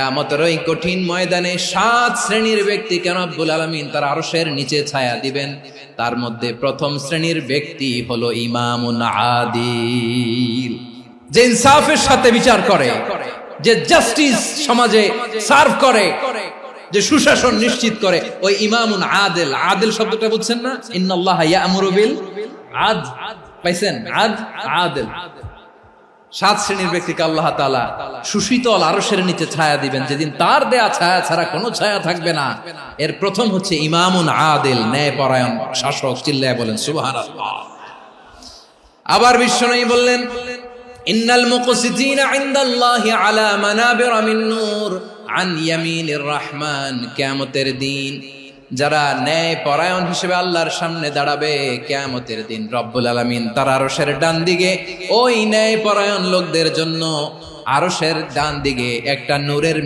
কিয়ামতের ওই কঠিন ময়দানে 7 শ্রেণীর ব্যক্তিকে রব্বুল আলামিন তার আরশের নিচে ছায়া দিবেন। তার মধ্যে প্রথম শ্রেণীর ব্যক্তি হলো ইমামুন আদিল, যে ইনসাফের সাথে বিচার করে, যে জাস্টিস সমাজে সার্ভ করে, যে সুশাসন নিশ্চিত করে, ওই ইমামুন আদিল। আদিল শব্দটা বুঝছেন না? ইন্নাল্লাহা ইয়া'মুরু বিল আদল, পাইছেন? আদিল। 7 শ্রেণীর ব্যক্তিকে আল্লাহ তাআলা সুশীতল আরশের নিচে ছায়া দিবেন, যেদিন তার দেয়া ছায়া ছাড়া কোনো ছায়া থাকবে না। এর প্রথম হচ্ছে ইমামুন আদিল, ন্যায়পরায়ণ শাসক। চিল্লায় বলেন সুবহানাল্লাহ। আবার বিশ্বনবী বললেন, ইন্নাল মুকসিতিনা ইনদাল্লাহি আলা মানাবির মিন নূর আন ইয়ামিনির রহমান। কিয়ামতের দিন যারা ন্যায় পরায়ণ হিসেবে আল্লাহর সামনে দাঁড়াবে, কিয়ামতের দিন রব্বুল আলামিন তার আরশের ডান দিকে ওই ন্যায় পরায়ণ লোকদের জন্য আরশের ডান দিকে একটা নূরের